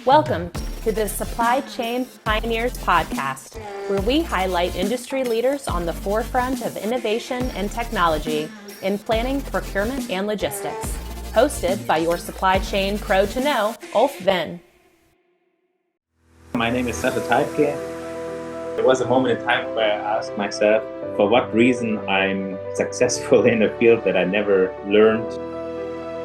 Welcome to the Supply Chain Pioneers podcast, where we highlight industry leaders on the forefront of innovation and technology in planning, procurement, and logistics. Hosted by your supply chain pro to know, Ulf Venn. My name is Sascha Teifke. There was a moment in time where I asked myself for what reason I'm successful in a field that I never learned.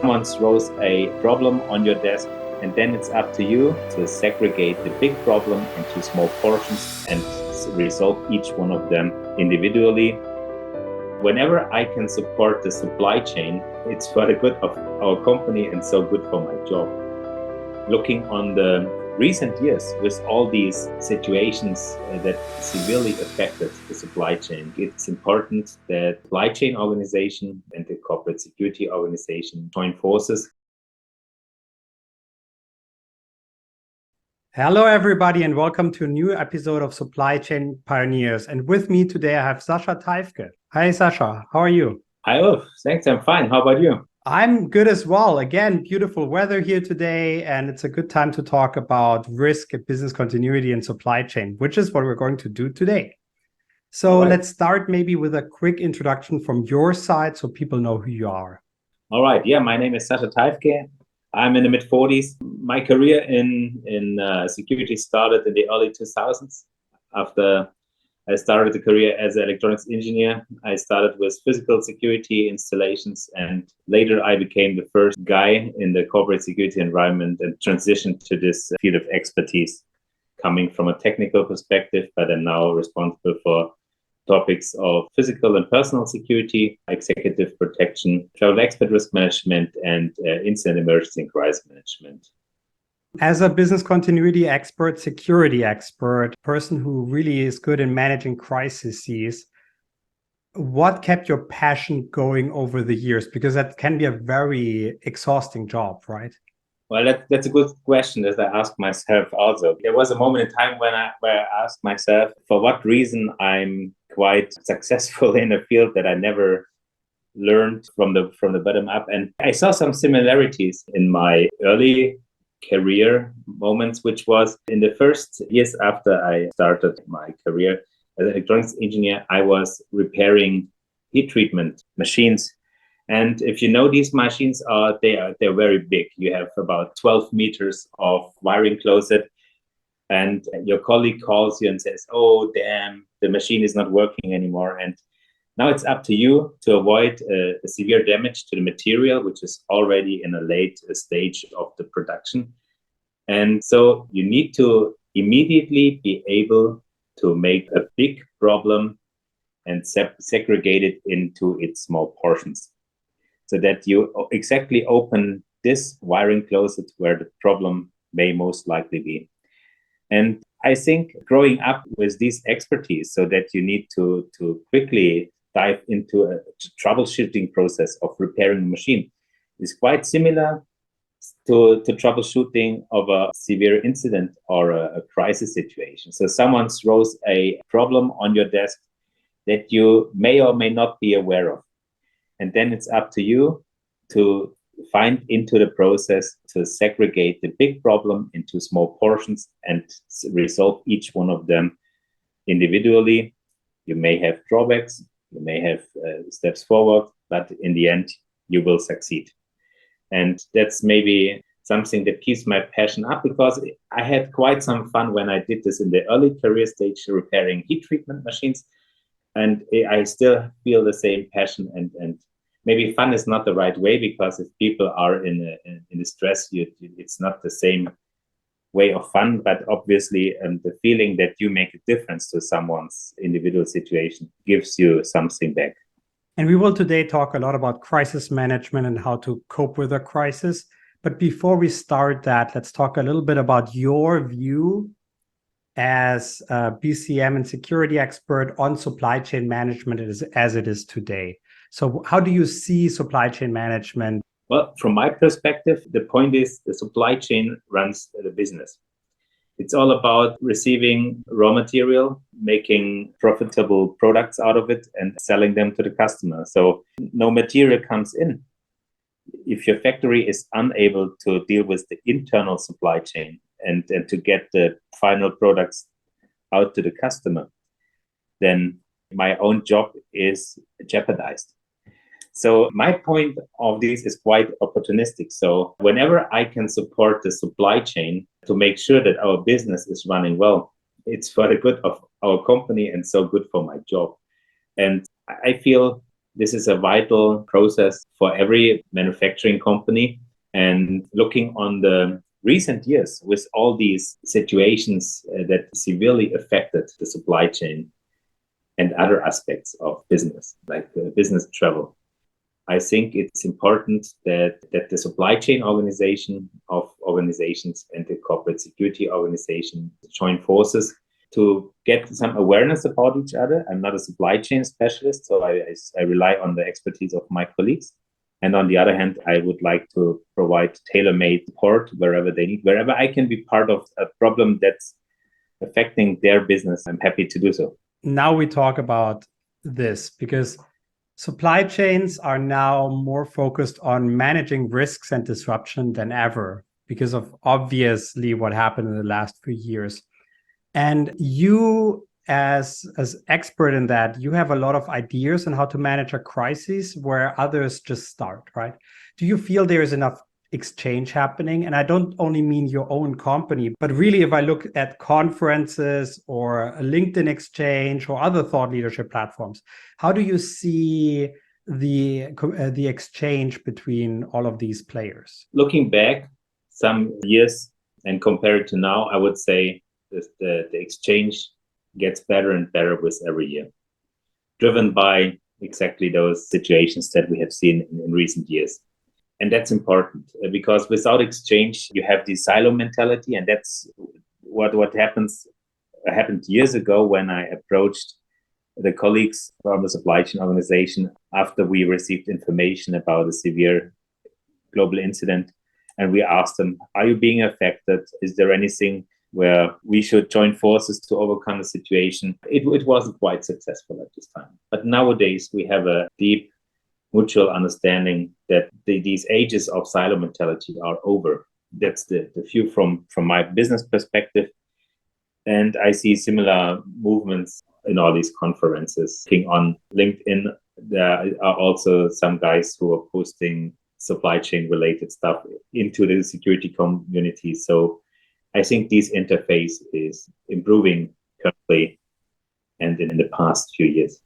Someone throws a problem on your desk, and then it's up to you to segregate the big problem into small portions and resolve each one of them individually. Whenever I can support the supply chain, it's for the good of our company and so good for my job. Looking on the recent years with all these situations that severely affected the supply chain, it's important that supply chain organization and the corporate security organization join forces. Hello, everybody, and welcome to a new episode of Supply Chain Pioneers. And with me today, I have Sascha Teifke. Hi, Sascha. How are you? Hi, Ulf. Thanks. I'm fine. How about you? I'm good as well. Again, beautiful weather here today, and it's a good time to talk about risk, business continuity, and supply chain, which is what we're going to do today. So Let's start maybe with a quick introduction from your side so people know who you are. All right. Yeah, my name is Sascha Teifke. I'm in the mid-40s. My career in security started in the early 2000s. After I started a career as an electronics engineer, I started with physical security installations, and later I became the first guy in the corporate security environment and transitioned to this field of expertise, coming from a technical perspective, but I'm now responsible for topics of physical and personal security, executive protection, travel expert risk management, and incident emergency and crisis management. As a business continuity expert, security expert, person who really is good in managing crises, what kept your passion going over the years? Because that can be a very exhausting job, right? Well, that's a good question that I asked myself also. There was a moment in time where I asked myself for what reason I'm quite successful in a field that I never learned from the bottom up. And I saw some similarities in my early career moments, which was in the first years after I started my career as an electronics engineer, I was repairing heat treatment machines. And if you know, these machines they're very big. You have about 12 meters of wiring closet, and your colleague calls you and says, "Oh, damn, the machine is not working anymore." And now it's up to you to avoid a severe damage to the material, which is already in a late stage of the production. And so you need to immediately be able to make a big problem and segregate it into its small portions, so that you exactly open this wiring closet where the problem may most likely be. And I think growing up with this expertise, so that you need to quickly dive into a troubleshooting process of repairing a machine, is quite similar to troubleshooting of a severe incident or a crisis situation. So someone throws a problem on your desk that you may or may not be aware of. And then it's up to you to find into the process to segregate the big problem into small portions and resolve each one of them individually. You may have drawbacks, you may have steps forward, but in the end, you will succeed. And that's maybe something that keeps my passion up, because I had quite some fun when I did this in the early career stage, repairing heat treatment machines. And I still feel the same passion, and maybe fun is not the right way, because if people are in the stress, it's not the same way of fun. But obviously, the feeling that you make a difference to someone's individual situation gives you something back. And we will today talk a lot about crisis management and how to cope with a crisis. But before we start that, let's talk a little bit about your view as a BCM and security expert on supply chain management as it is today. So how do you see supply chain management? Well, from my perspective, the point is the supply chain runs the business. It's all about receiving raw material, making profitable products out of it, and selling them to the customer. So no material comes in if your factory is unable to deal with the internal supply chain and to get the final products out to the customer, then my own job is jeopardized. So my point of this is quite opportunistic. So whenever I can support the supply chain to make sure that our business is running well, it's for the good of our company and so good for my job. And I feel this is a vital process for every manufacturing company. And looking on the recent years with all these situations that severely affected the supply chain and other aspects of business, like business travel, I think it's important that the supply chain organization of organizations and the corporate security organization join forces to get some awareness about each other. I'm not a supply chain specialist, so I rely on the expertise of my colleagues. And on the other hand, I would like to provide tailor-made support wherever they need, wherever I can be part of a problem that's affecting their business. I'm happy to do so. Now we talk about this because supply chains are now more focused on managing risks and disruption than ever because of obviously what happened in the last few years. And you, as expert in that, you have a lot of ideas on how to manage a crisis where others just start, right? Do you feel there is enough exchange happening? And I don't only mean your own company, but really if I look at conferences or a LinkedIn exchange or other thought leadership platforms, how do you see the exchange between all of these players? Looking back some years and compared to now, I would say the exchange gets better and better with every year, driven by exactly those situations that we have seen in recent years. And that's important because without exchange, you have the silo mentality. And that's what happened years ago when I approached the colleagues from the supply chain organization after we received information about a severe global incident. And we asked them, are you being affected? Is there anything where we should join forces to overcome the situation? It wasn't quite successful at this time. But nowadays, we have a deep mutual understanding that these ages of silo mentality are over. That's the view from my business perspective. And I see similar movements in all these conferences. On LinkedIn, there are also some guys who are posting supply chain related stuff into the security community. So I think this interface is improving currently and in the past few years.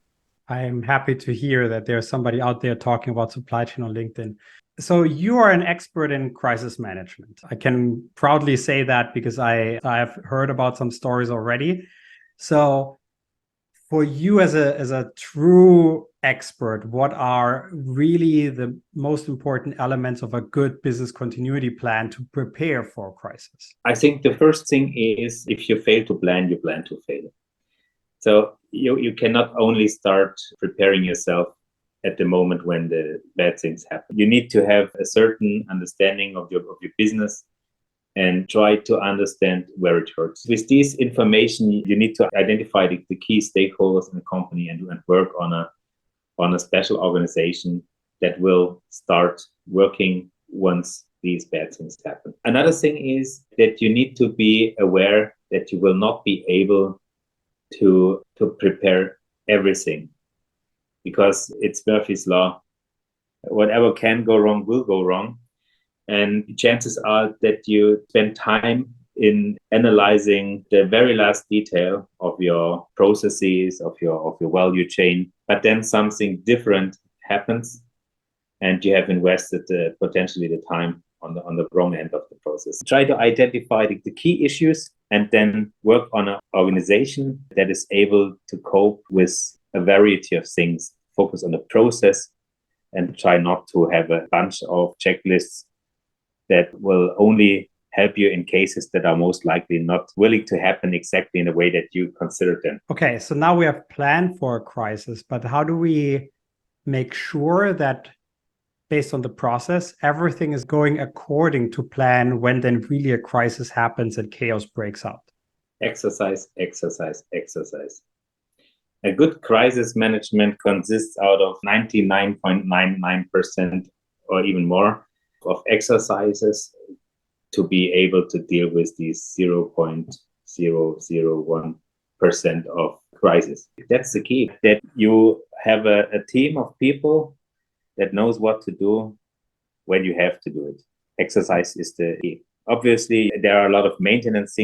I am happy to hear that there's somebody out there talking about supply chain on LinkedIn. So you are an expert in crisis management. I can proudly say that because I have heard about some stories already. So for you as a true expert, what are really the most important elements of a good business continuity plan to prepare for a crisis? I think the first thing is if you fail to plan, you plan to fail. So you cannot only start preparing yourself at the moment when the bad things happen. You need to have a certain understanding of your business and try to understand where it hurts. With this information, you need to identify the key stakeholders in the company and work on a special organization that will start working once these bad things happen. Another thing is that you need to be aware that you will not be able to prepare everything because it's Murphy's Law. Whatever can go wrong will go wrong. And chances are that you spend time in analyzing the very last detail of your processes, of your value chain, but then something different happens and you have invested potentially the time on the wrong end of the process. Try to identify the key issues and then work on an organization that is able to cope with a variety of things. Focus on the process and try not to have a bunch of checklists that will only help you in cases that are most likely not willing to happen exactly in the way that you consider them. Okay, so now we have planned for a crisis, but how do we make sure that based on the process, everything is going according to plan when then really a crisis happens and chaos breaks out? Exercise, exercise, exercise. A good crisis management consists out of 99.99% or even more of exercises to be able to deal with these 0.001% of crisis. That's the key, that you have a team of people that knows what to do when you have to do it. Exercise is the key. Obviously, there are a lot of maintenance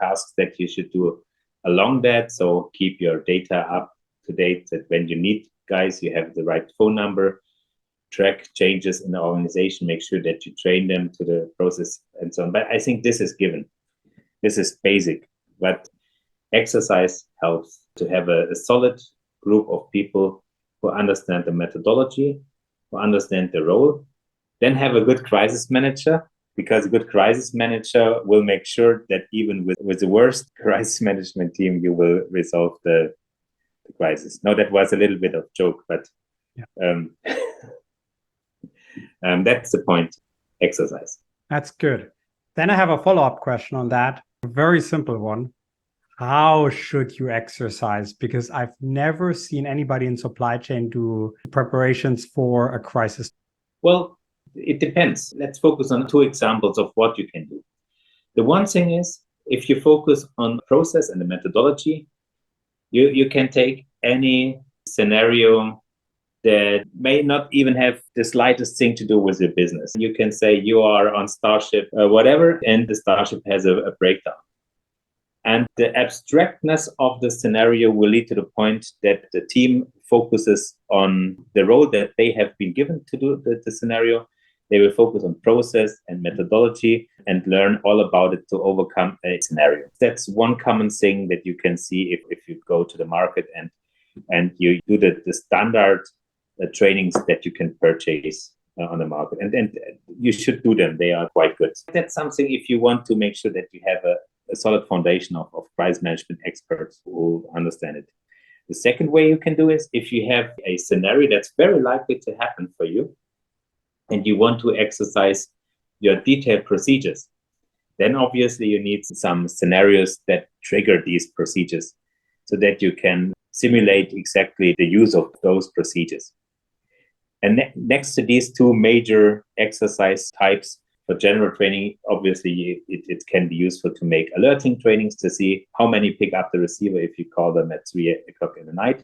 tasks that you should do along that. So keep your data up to date, that when you need guys, you have the right phone number, track changes in the organization, make sure that you train them to the process and so on. But I think this is given. This is basic. But exercise helps to have a solid group of people who understand the methodology, who understand the role, then have a good crisis manager, because a good crisis manager will make sure that even with the worst crisis management team, you will resolve the crisis. No, that was a little bit of joke, but that's the point, exercise. That's good. Then I have a follow-up question on that. A very simple one. How should you exercise? Because I've never seen anybody in supply chain do preparations for a crisis. Well, it depends. Let's focus on 2 examples of what you can do. The one thing is, if you focus on process and the methodology, you can take any scenario that may not even have the slightest thing to do with your business. You can say you are on Starship, whatever, and the Starship has a breakdown. And the abstractness of the scenario will lead to the point that the team focuses on the role that they have been given to do the scenario. They will focus on process and methodology and learn all about it to overcome a scenario. That's one common thing that you can see if you go to the market and you do the standard trainings that you can purchase on the market. And you should do them. They are quite good. That's something if you want to make sure that you have a solid foundation of crisis management experts who understand it. The second way you can do is, if you have a scenario that's very likely to happen for you and you want to exercise your detailed procedures, then obviously you need some scenarios that trigger these procedures so that you can simulate exactly the use of those procedures. And next to these 2 major exercise types, for general training, obviously, it can be useful to make alerting trainings to see how many pick up the receiver if you call them at 3 o'clock in the night.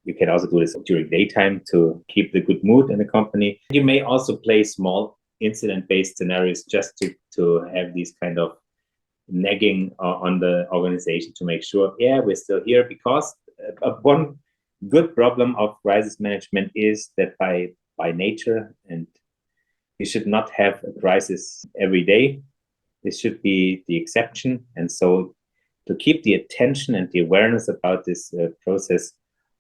You can also do this during daytime to keep the good mood in the company. You may also play small incident-based scenarios just to have these kind of nagging on the organization to make sure, we're still here. Because one good problem of crisis management is that by nature, and you should not have a crisis every day. This should be the exception. And so to keep the attention and the awareness about this process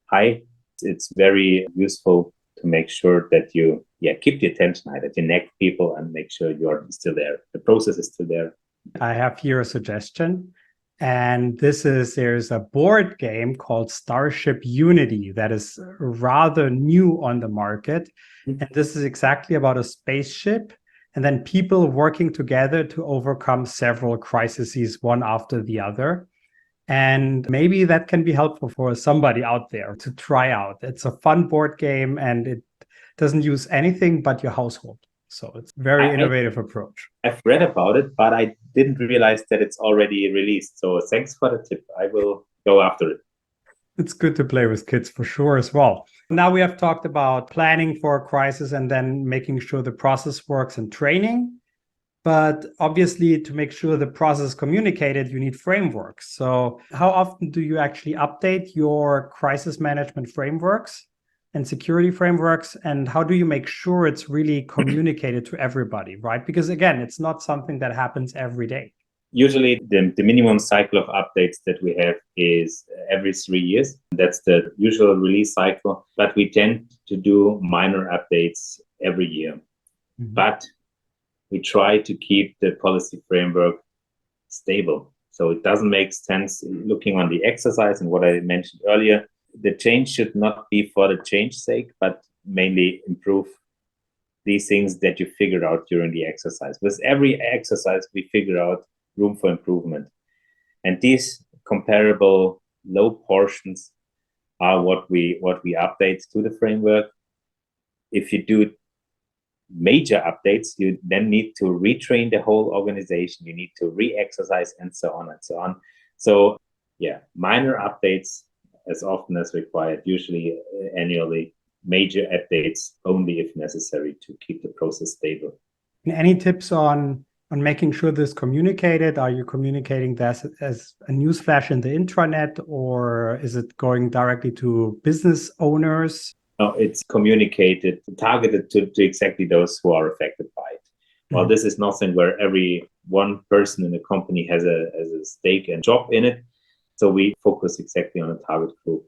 high, it's very useful to make sure that you keep the attention high, that you nag people and make sure you're still there. The process is still there. I have here a suggestion. And there's a board game called Starship Unity that is rather new on the market. And this is exactly about a spaceship and then people working together to overcome several crises, one after the other. And maybe that can be helpful for somebody out there to try out. It's a fun board game and it doesn't use anything but your household. So it's a very innovative approach. I've read about it, but I didn't realize that it's already released. So thanks for the tip. I will go after it. It's good to play with kids for sure as well. Now we have talked about planning for a crisis and then making sure the process works and training. But obviously, to make sure the process is communicated, you need frameworks. So how often do you actually update your crisis management frameworks and security frameworks? And how do you make sure it's really communicated to everybody, right? Because again, it's not something that happens every day. Usually the minimum cycle of updates that we have is every 3 years. That's the usual release cycle. But we tend to do minor updates every year. Mm-hmm. But we try to keep the policy framework stable. So it doesn't make sense looking on the exercise and what I mentioned earlier. The change should not be for the change's sake, but mainly improve these things that you figured out during the exercise. With every exercise, we figure out room for improvement. And these comparable low portions are what we update to the framework. If you do major updates, you then need to retrain the whole organization. You need to re-exercise and so on and so on. So yeah, minor updates as often as required, usually annually. Major updates only if necessary to keep the process stable. Any tips on making sure this is communicated? Are you communicating this as a news flash in the intranet, or is it going directly to business owners? No, it's communicated, targeted to exactly those who are affected by it. Well, this is nothing where every one person in the company has a stake and job in it. So we focus exactly on a target group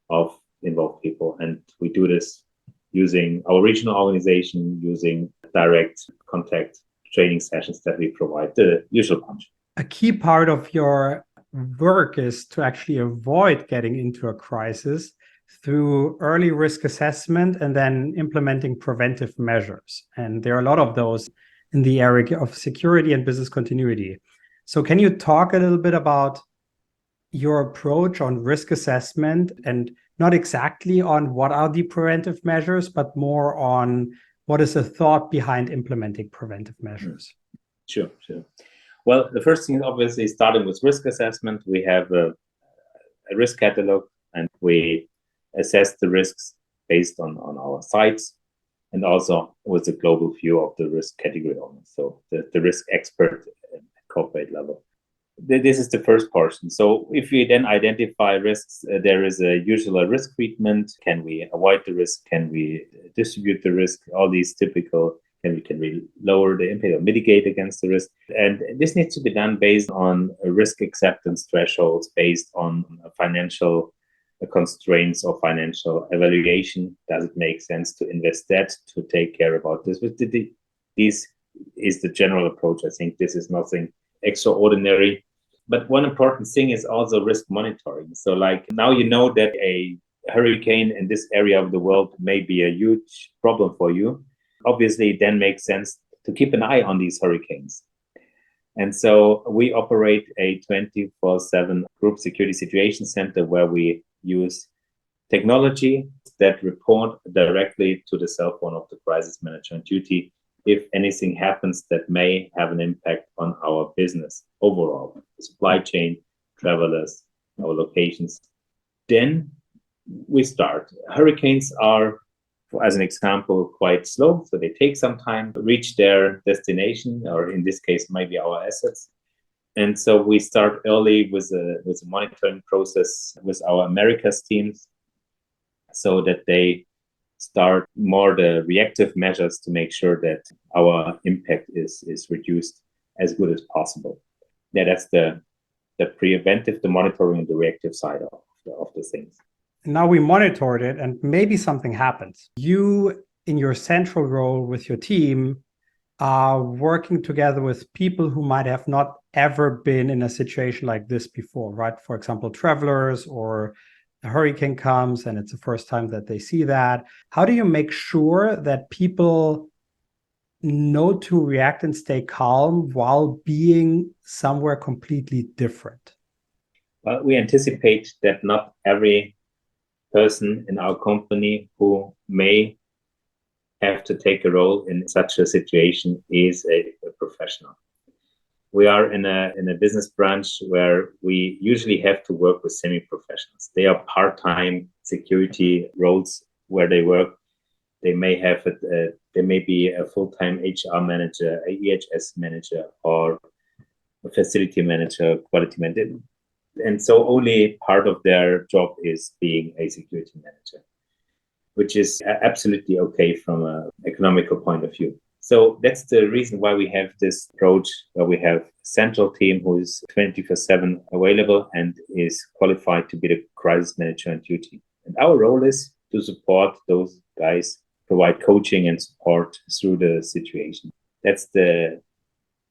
of involved people. And we do this using our regional organization, using direct contact training sessions that we provide, the usual bunch. A key part of your work is to actually avoid getting into a crisis through early risk assessment and then implementing preventive measures. And there are a lot of those in the area of security and business continuity. So can you talk a little bit about your approach on risk assessment, and not exactly on what are the preventive measures, but more on what is the thought behind implementing preventive measures? Sure. Well, the first thing is obviously starting with risk assessment. We have a risk catalog, and we assess the risks based on our sites, and also with a global view of the risk category owners, so the risk expert at corporate level. This is the first portion. So if we then identify risks, there is a usual risk treatment. Can we avoid the risk? Can we distribute the risk? All these typical, can we lower the impact or mitigate against the risk? And this needs to be done based on risk acceptance thresholds, based on financial constraints or financial evaluation. Does it make sense to invest that to take care about this? But this is the general approach. I think this is nothing extraordinary. But one important thing is also risk monitoring. So like now you know that a hurricane in this area of the world may be a huge problem for you. Obviously, it then makes sense to keep an eye on these hurricanes. And so we operate a 24/7 group security situation center where we use technology that report directly to the cell phone of the crisis manager on duty if anything happens that may have an impact on our business overall, the supply chain, travelers, our locations. Then we start. Hurricanes are, as an example, quite slow, so they take some time to reach their destination, or in this case, maybe our assets. And so we start early with a monitoring process with our Americas teams, so that they start more the reactive measures to make sure that our impact is reduced as good as possible. Yeah, that's the preventive, the monitoring, and the reactive side of the things. Now we monitored it, and maybe something happens. You, in your central role with your team, are working together with people who might have not ever been in a situation like this before, right? For example, travelers, or a hurricane comes and it's the first time that they see that. How do you make sure that people know to react and stay calm while being somewhere completely different? Well, we anticipate that not every person in our company who may have to take a role in such a situation is a professional. We are in a business branch where we usually have to work with semi-professionals. They are part-time security roles where they work. They may have they may be a full-time HR manager, a EHS manager, or a facility manager, quality manager. And so only part of their job is being a security manager, which is absolutely okay from an economical point of view. So that's the reason why we have this approach, where we have a central team who is 24/7 available and is qualified to be the crisis manager on duty. And our role is to support those guys, provide coaching and support through the situation. That's the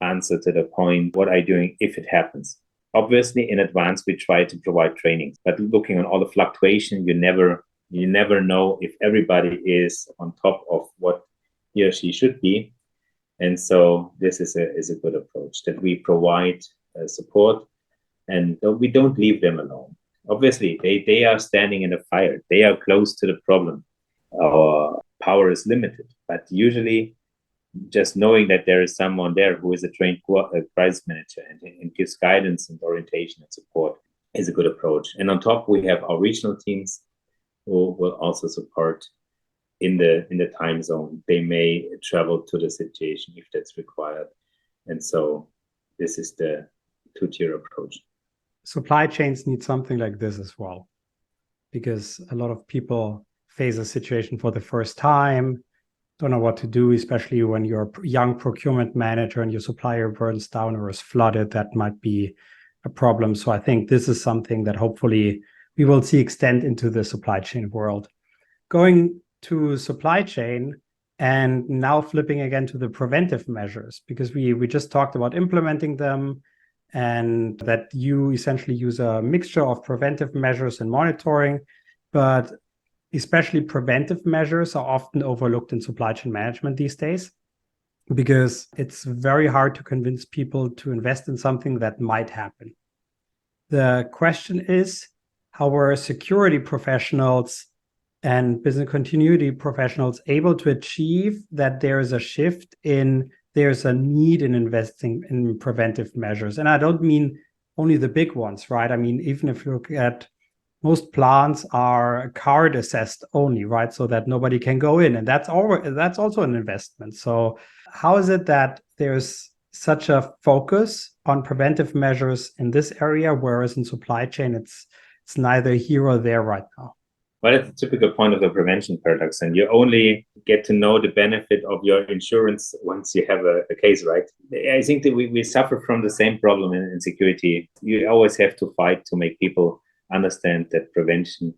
answer to the point, what are you doing if it happens? Obviously, in advance, we try to provide training, but looking on all the fluctuation, you never know if everybody is on top of what he or she should be. And so this is a good approach, that we provide support and we don't leave them alone. Obviously, they are standing in the fire. They are close to the problem. Our power is limited, but usually just knowing that there is someone there who is a trained crisis manager and gives guidance and orientation and support is a good approach. And on top, we have our regional teams who will also support in the time zone. They may travel to the situation if that's required. And so this is the two-tier approach. Supply chains need something like this as well, because a lot of people face a situation for the first time, don't know what to do, especially when you're a young procurement manager and your supplier burns down or is flooded. That might be a problem. So I think this is something that hopefully we will see extend into the supply chain world. Going to supply chain and now flipping again to the preventive measures, because we just talked about implementing them and that you essentially use a mixture of preventive measures and monitoring, but especially preventive measures are often overlooked in supply chain management these days, because it's very hard to convince people to invest in something that might happen. The question is, how are security professionals and business continuity professionals able to achieve that there is a shift in, there's a need in investing in preventive measures? And I don't mean only the big ones, right? I mean, even if you look at most plants are card assessed only, right? So that nobody can go in. And that's also an investment. So how is it that there's such a focus on preventive measures in this area, whereas in supply chain, it's neither here or there right now? Well, it's a typical point of the prevention paradox, and you only get to know the benefit of your insurance once you have a case, right? I think that we suffer from the same problem in security. You always have to fight to make people understand that prevention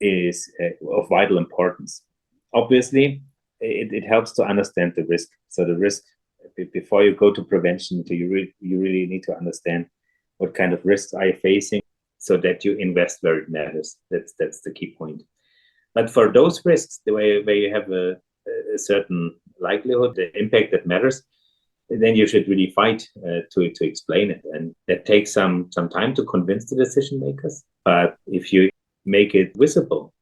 is of vital importance. Obviously, it helps to understand the risk. So the risk, before you go to prevention, you really need to understand what kind of risks are you facing, so that you invest where it matters. That's the key point. But for those risks, the way where you have a certain likelihood, the impact that matters, then you should really fight to explain it. And that takes some time to convince the decision makers. But if you make it visible,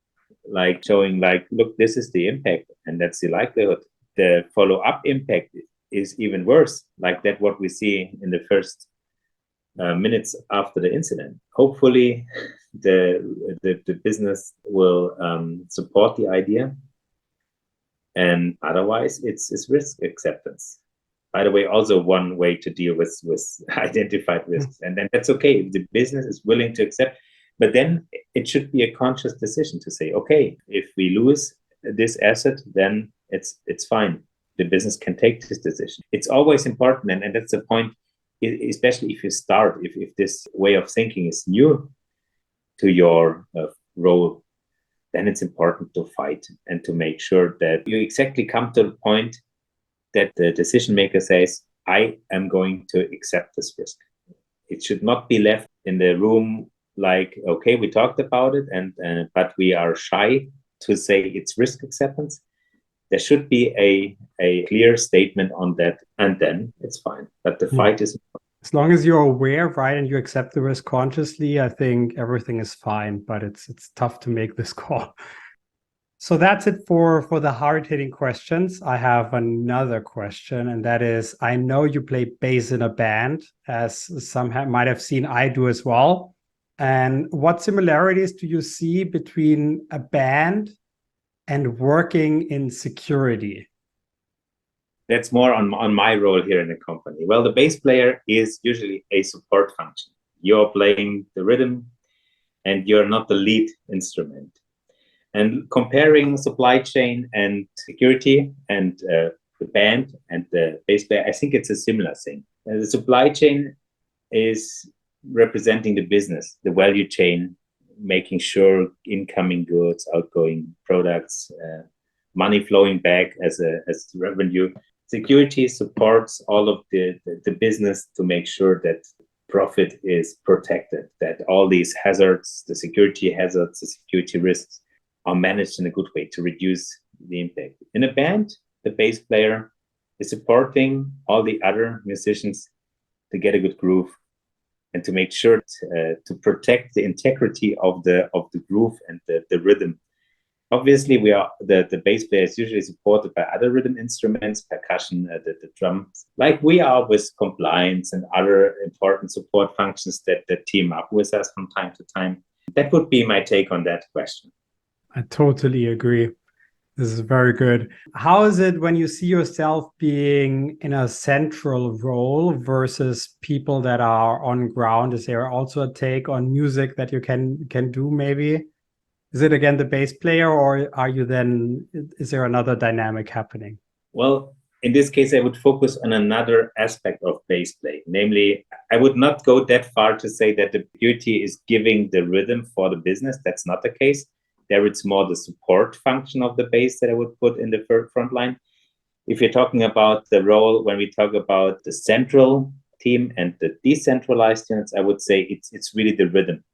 like showing like, look, this is the impact and that's the likelihood, the follow-up impact is even worse, like that what we see in the first minutes after the incident. Hopefully the business will support the idea, and otherwise it's risk acceptance. By the way, also one way to deal with identified risks, and then that's okay if the business is willing to accept. But then it should be a conscious decision to say, okay, if we lose this asset, then it's fine. The business can take this decision. It's always important, and that's the point. Especially if you start, if this way of thinking is new to your role, then it's important to fight and to make sure that you exactly come to the point that the decision maker says, I am going to accept this risk. It should not be left in the room like, okay, we talked about it, but we are shy to say it's risk acceptance. There should be a clear statement on that, and then it's fine. But the fight is important. As long as you're aware, right, and you accept the risk consciously, I think everything is fine. But it's tough to make this call. So that's it for the hard-hitting questions. I have another question, and that is, I know you play bass in a band, as some might have seen I do as well. And what similarities do you see between a band and working in security? That's more on my role here in the company. Well, the bass player is usually a support function. You're playing the rhythm and you're not the lead instrument. And comparing supply chain and security and the band and the bass player, I think it's a similar thing. The supply chain is representing the business, the value chain, making sure incoming goods, outgoing products, money flowing back as revenue. Security supports all of the business to make sure that profit is protected, that all these hazards, the security hazards, the security risks are managed in a good way to reduce the impact. In a band, the bass player is supporting all the other musicians to get a good groove and to make sure to protect the integrity of the groove and the rhythm Obviously, the bass player is usually supported by other rhythm instruments, percussion, the drums, like we are with compliance and other important support functions that team up with us from time to time. That would be my take on that question. I totally agree. This is very good. How is it when you see yourself being in a central role versus people that are on ground? Is there also a take on music that you can do maybe? Is it again the bass player, or is there another dynamic happening? Well, in this case, I would focus on another aspect of bass play. Namely, I would not go that far to say that the beauty is giving the rhythm for the business. That's not the case. There it's more the support function of the bass that I would put in the front line. If you're talking about the role, when we talk about the central team and the decentralized units, I would say it's really the rhythm.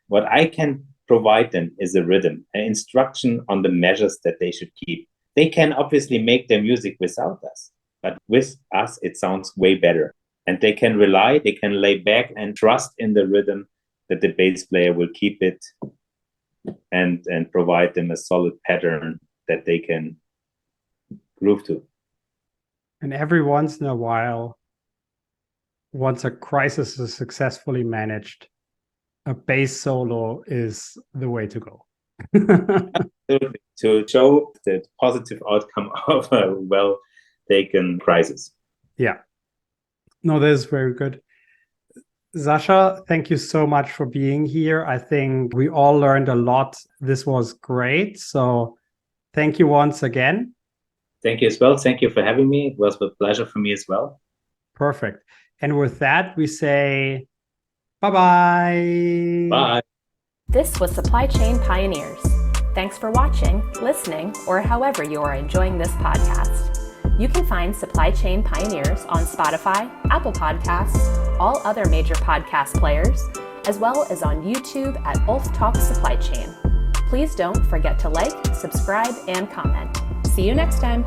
What I can provide them is a rhythm, an instruction on the measures that they should keep. They can obviously make their music without us, but with us, it sounds way better. And they can lay back and trust in the rhythm that the bass player will keep it and provide them a solid pattern that they can groove to. And every once in a while, once a crisis is successfully managed, a bass solo is the way to go. To show the positive outcome of a well-taken crisis. Yeah. No, that is very good. Sascha, thank you so much for being here. I think we all learned a lot. This was great. So thank you once again. Thank you as well. Thank you for having me. It was a pleasure for me as well. Perfect. And with that, we say bye-bye. Bye. This was Supply Chain Pioneers. Thanks for watching, listening, or however you are enjoying this podcast. You can find Supply Chain Pioneers on Spotify, Apple Podcasts, all other major podcast players, as well as on YouTube at Ulf Talk Supply Chain. Please don't forget to like, subscribe, and comment. See you next time.